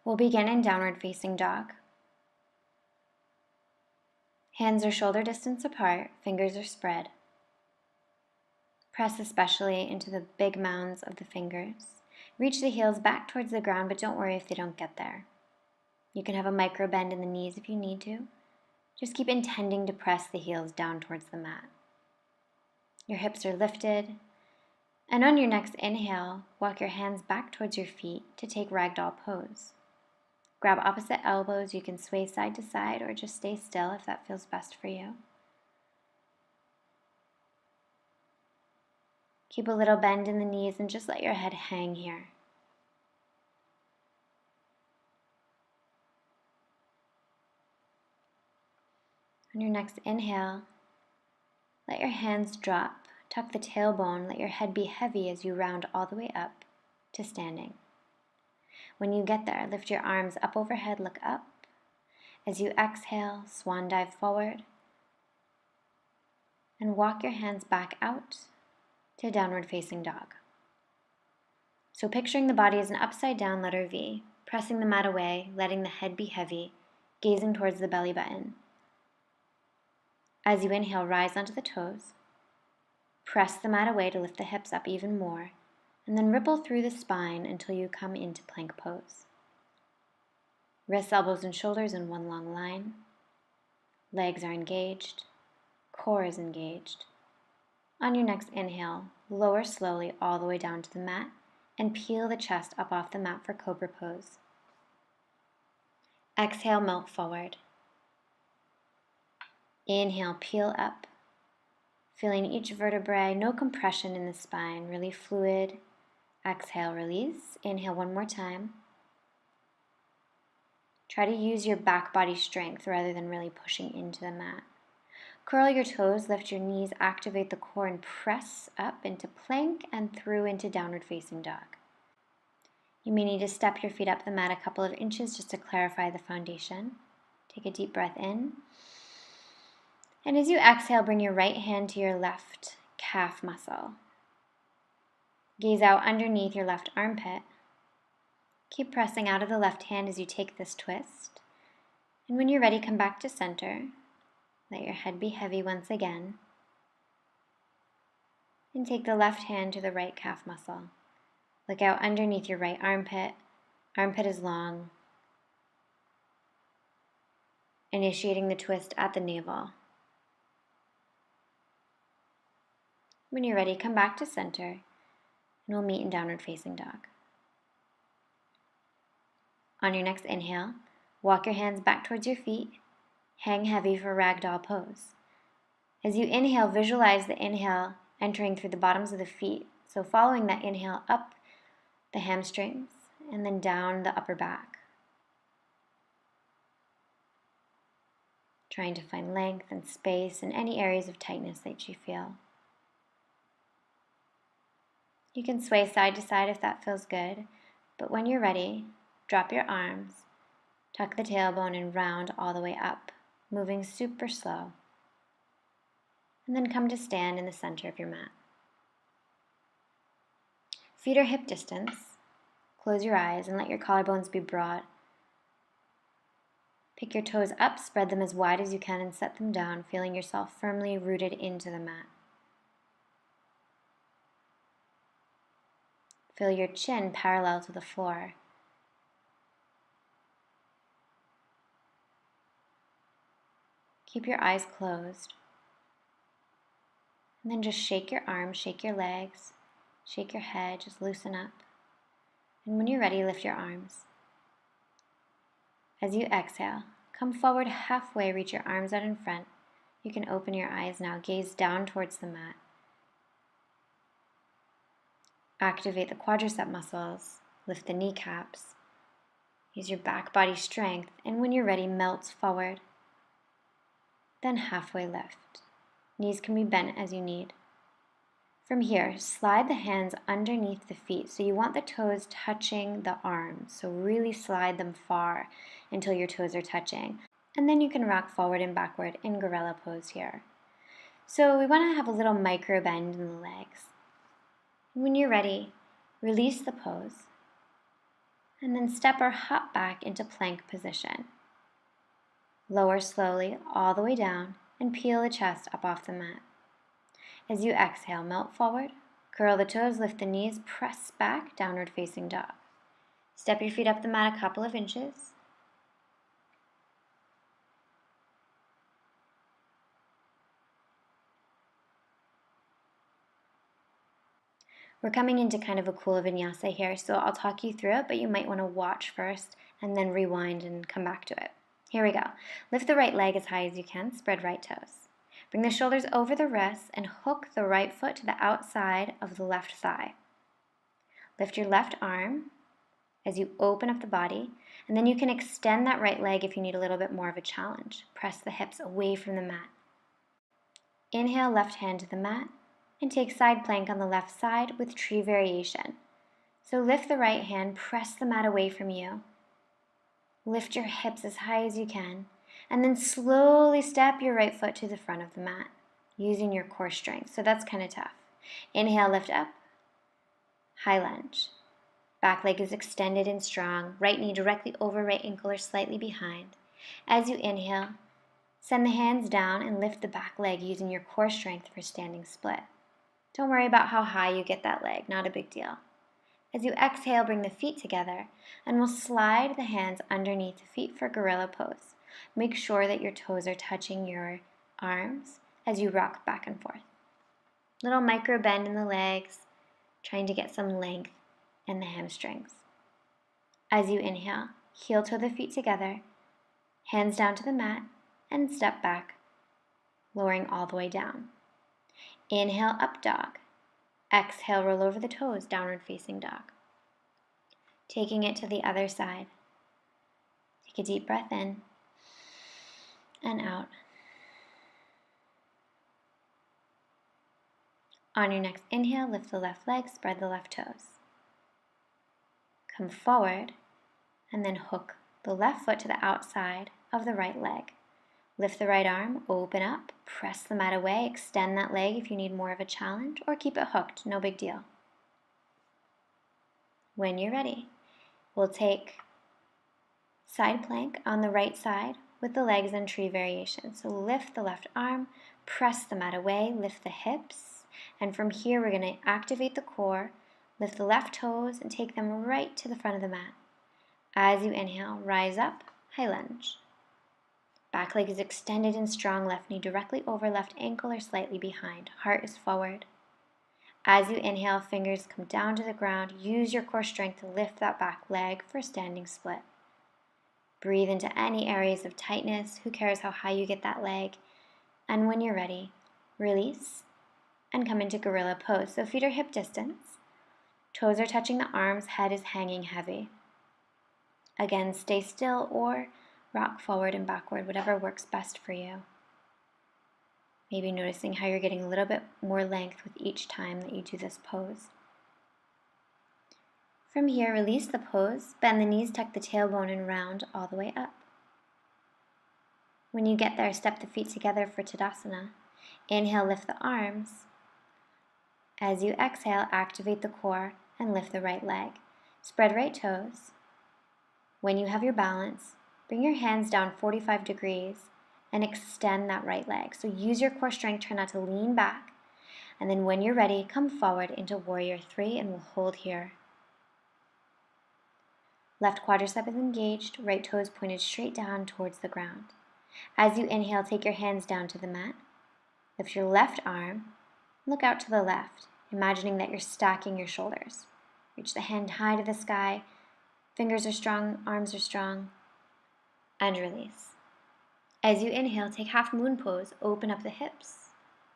We'll begin in downward facing dog. Hands are shoulder distance apart, fingers are spread. Press especially into the big mounds of the fingers. Reach the heels back towards the ground, but don't worry if they don't get there. You can have a micro bend in the knees if you need to. Just keep intending to press the heels down towards the mat. Your hips are lifted. And on your next inhale, walk your hands back towards your feet to take ragdoll pose. Grab opposite elbows. You can sway side to side or just stay still if that feels best for you. Keep a little bend in the knees and just let your head hang here. On your next inhale, let your hands drop. Tuck the tailbone. Let your head be heavy as you round all the way up to standing. When you get there, lift your arms up overhead, look up. As you exhale, swan dive forward. And walk your hands back out to downward facing dog. So picturing the body as an upside down letter V, pressing the mat away, letting the head be heavy, gazing towards the belly button. As you inhale, rise onto the toes. Press the mat away to lift the hips up even more, and then ripple through the spine until you come into plank pose. Wrists, elbows, and shoulders in one long line. Legs are engaged. Core is engaged. On your next inhale, lower slowly all the way down to the mat and peel the chest up off the mat for cobra pose. Exhale, melt forward. Inhale, peel up. Feeling each vertebrae, no compression in the spine, really fluid. Exhale, release. Inhale one more time. Try to use your back body strength rather than really pushing into the mat. Curl your toes, lift your knees, activate the core, and press up into plank and through into downward facing dog. You may need to step your feet up the mat a couple of inches just to clarify the foundation. Take a deep breath in. And as you exhale, bring your right hand to your left calf muscle. Gaze out underneath your left armpit. Keep pressing out of the left hand as you take this twist. And when you're ready, come back to center. Let your head be heavy once again. And take the left hand to the right calf muscle. Look out underneath your right armpit. Armpit is long. Initiating the twist at the navel. When you're ready, come back to center, and we'll meet in downward facing dog. On your next inhale, walk your hands back towards your feet. Hang heavy for ragdoll pose. As you inhale, visualize the inhale entering through the bottoms of the feet. So following that inhale, up the hamstrings and then down the upper back. Trying to find length and space in any areas of tightness that you feel. You can sway side to side if that feels good, but when you're ready, drop your arms, tuck the tailbone and round all the way up, moving super slow. And then come to stand in the center of your mat. Feet are hip distance. Close your eyes and let your collarbones be broad. Pick your toes up, spread them as wide as you can and set them down, feeling yourself firmly rooted into the mat. Feel your chin parallel to the floor. Keep your eyes closed. And then just shake your arms, shake your legs, shake your head, just loosen up. And when you're ready, lift your arms. As you exhale, come forward halfway, reach your arms out in front. You can open your eyes now, gaze down towards the mat. Activate the quadricep muscles, lift the kneecaps. Use your back body strength, and when you're ready, melt forward. Then halfway lift. Knees can be bent as you need. From here, slide the hands underneath the feet. So you want the toes touching the arms. So really slide them far until your toes are touching. And then you can rock forward and backward in gorilla pose here. So we want to have a little micro bend in the legs. When you're ready, release the pose. And then step or hop back into plank position. Lower slowly all the way down and peel the chest up off the mat. As you exhale, melt forward, curl the toes, lift the knees, press back, downward facing dog. Step your feet up the mat a couple of inches. We're coming into kind of a cool vinyasa here, so I'll talk you through it, but you might want to watch first and then rewind and come back to it. Here we go. Lift the right leg as high as you can, spread right toes. Bring the shoulders over the wrists and hook the right foot to the outside of the left thigh. Lift your left arm as you open up the body, and then you can extend that right leg if you need a little bit more of a challenge. Press the hips away from the mat. Inhale, left hand to the mat, and take side plank on the left side with tree variation. So lift the right hand, press the mat away from you. Lift your hips as high as you can, and then slowly step your right foot to the front of the mat, using your core strength. So that's kind of tough. Inhale, lift up, high lunge. Back leg is extended and strong, right knee directly over right ankle or slightly behind. As you inhale, send the hands down and lift the back leg using your core strength for standing split. Don't worry about how high you get that leg, not a big deal. As you exhale, bring the feet together, and we'll slide the hands underneath the feet for gorilla pose. Make sure that your toes are touching your arms as you rock back and forth. Little micro bend in the legs, trying to get some length in the hamstrings. As you inhale, heel toe the feet together, hands down to the mat, and step back, lowering all the way down. Inhale, up dog. Exhale, roll over the toes, downward facing dog. Taking it to the other side. Take a deep breath in and out. On your next inhale, lift the left leg, spread the left toes. Come forward and then hook the left foot to the outside of the right leg. Lift the right arm, open up, press the mat away, extend that leg if you need more of a challenge, or keep it hooked, no big deal. When you're ready, we'll take side plank on the right side with the legs in tree variation. So lift the left arm, press the mat away, lift the hips, and from here we're going to activate the core, lift the left toes and take them right to the front of the mat. As you inhale, rise up, high lunge. Back leg is extended and strong, left knee directly over left ankle or slightly behind. Heart is forward. As you inhale, fingers come down to the ground. Use your core strength to lift that back leg for standing split. Breathe into any areas of tightness. Who cares how high you get that leg? And when you're ready, release and come into gorilla pose. So feet are hip distance. Toes are touching the arms, head is hanging heavy. Again, stay still or rock forward and backward, whatever works best for you. Maybe noticing how you're getting a little bit more length with each time that you do this pose. From here, release the pose, bend the knees, tuck the tailbone, and round all the way up. When you get there, step the feet together for Tadasana. Inhale, lift the arms. As you exhale, activate the core and lift the right leg. Spread right toes. When you have your balance, bring your hands down 45 degrees and extend that right leg. So use your core strength, try not to lean back. And then when you're ready, come forward into Warrior 3 and we'll hold here. Left quadricep is engaged, right toes pointed straight down towards the ground. As you inhale, take your hands down to the mat. Lift your left arm, look out to the left, imagining that you're stacking your shoulders. Reach the hand high to the sky, fingers are strong, arms are strong, and release. As you inhale, take half moon pose, open up the hips,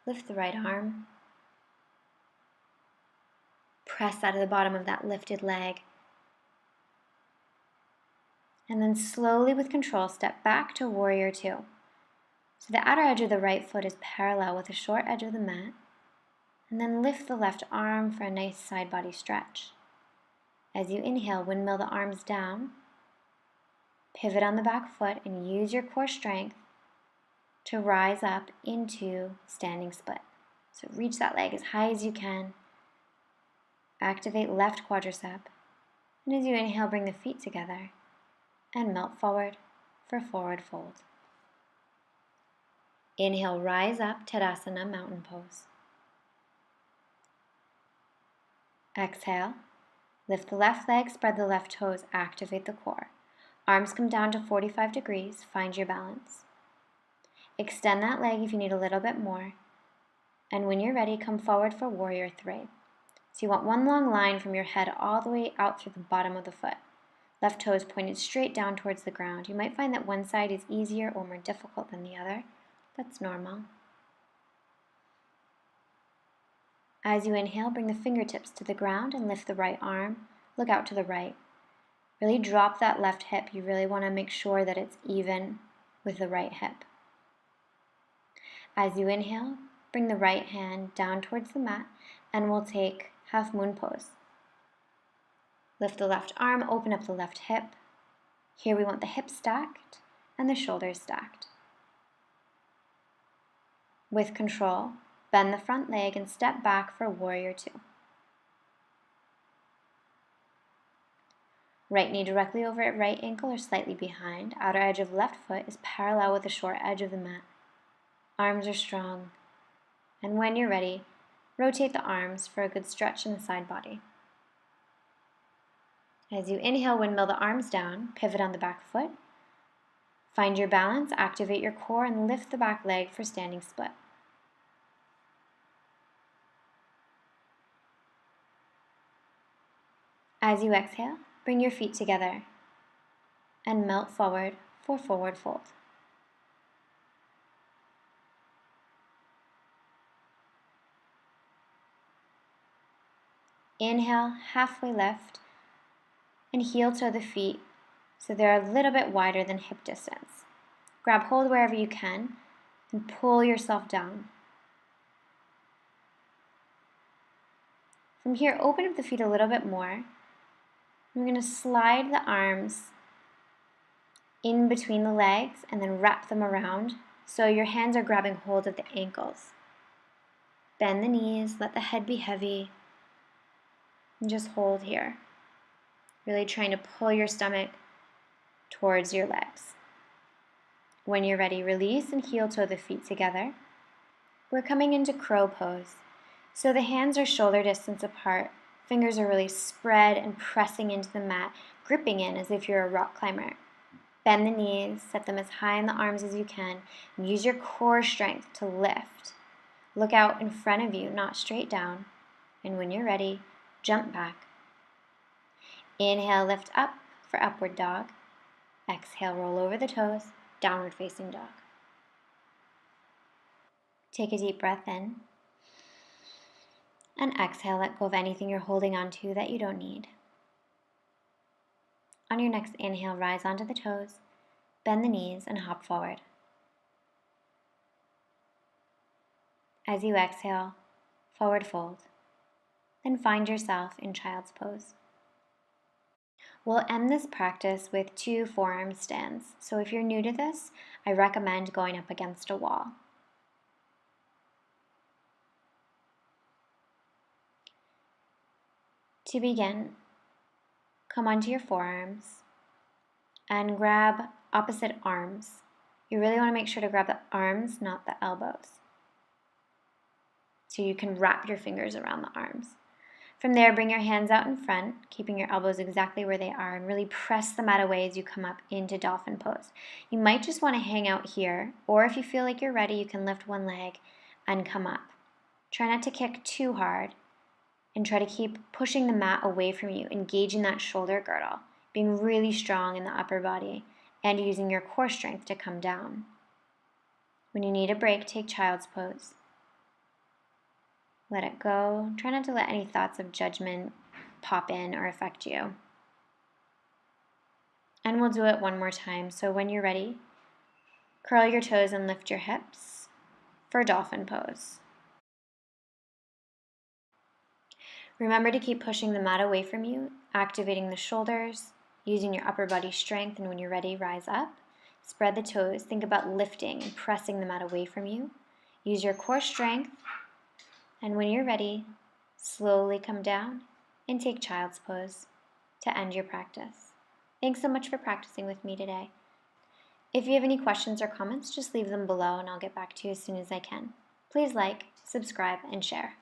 lift the right arm, press out of the bottom of that lifted leg, and then slowly with control, step back to Warrior 2. So the outer edge of the right foot is parallel with the short edge of the mat, and then lift the left arm for a nice side body stretch. As you inhale, windmill the arms down, pivot on the back foot, and use your core strength to rise up into standing split. So reach that leg as high as you can, activate left quadricep, And as you inhale, bring the feet together and melt forward for forward fold. Inhale, rise up, Tadasana, mountain pose. Exhale, lift the left leg, spread the left toes, activate the core. Arms come down to 45 degrees, find your balance. Extend that leg if you need a little bit more. And when you're ready, come forward for warrior three. So you want one long line from your head all the way out through the bottom of the foot. Left toe is pointed straight down towards the ground. You might find that one side is easier or more difficult than the other. That's normal. As you inhale, bring the fingertips to the ground and lift the right arm. Look out to the right. Really drop that left hip. You really want to make sure that it's even with the right hip. As you inhale, bring the right hand down towards the mat and we'll take half moon pose. Lift the left arm, open up the left hip. Here we want the hips stacked and the shoulders stacked. With control, bend the front leg and step back for warrior two. Right knee directly over at right ankle or slightly behind. Outer edge of left foot is parallel with the short edge of the mat. Arms are strong. And when you're ready, rotate the arms for a good stretch in the side body. As you inhale, windmill the arms down, pivot on the back foot. Find your balance, activate your core, and lift the back leg for standing split. As you exhale, bring your feet together and melt forward for forward fold. Inhale, halfway lift, and heel toe the feet so they're a little bit wider than hip distance. Grab hold wherever you can and pull yourself down. From here, open up the feet a little bit more. We're going to slide the arms in between the legs and then wrap them around so your hands are grabbing hold of the ankles. Bend the knees, let the head be heavy, and just hold here. Really trying to pull your stomach towards your legs. When you're ready, release and heel toe the feet together. We're coming into crow pose. So the hands are shoulder distance apart. Fingers are really spread and pressing into the mat, gripping in as if you're a rock climber. Bend the knees, set them as high in the arms as you can, and use your core strength to lift. Look out in front of you, not straight down. And when you're ready, jump back. Inhale, lift up for upward dog. Exhale, roll over the toes, downward facing dog. Take a deep breath in. And exhale, let go of anything you're holding on to that you don't need. On your next inhale, rise onto the toes, bend the knees, and hop forward. As you exhale, forward fold. Then find yourself in child's pose. We'll end this practice with 2 forearm stands. So if you're new to this, I recommend going up against a wall. To begin, come onto your forearms and grab opposite arms. You really want to make sure to grab the arms, not the elbows. So you can wrap your fingers around the arms. From there, bring your hands out in front, keeping your elbows exactly where they are, and really press the mat away as you come up into dolphin pose. You might just want to hang out here, or if you feel like you're ready, you can lift one leg and come up. Try not to kick too hard, and try to keep pushing the mat away from you, engaging that shoulder girdle, being really strong in the upper body, and using your core strength to come down. When you need a break, take child's pose. Let it go. Try not to let any thoughts of judgment pop in or affect you. And we'll do it one more time. So when you're ready, curl your toes and lift your hips for dolphin pose. Remember to keep pushing the mat away from you, activating the shoulders, using your upper body strength, and when you're ready, rise up. Spread the toes. Think about lifting and pressing the mat away from you. Use your core strength. And when you're ready, slowly come down and take child's pose. to end your practice. Thanks so much for practicing with me today. If you have any questions or comments, just leave them below and I'll get back to you as soon as I can. Please like, subscribe, and share.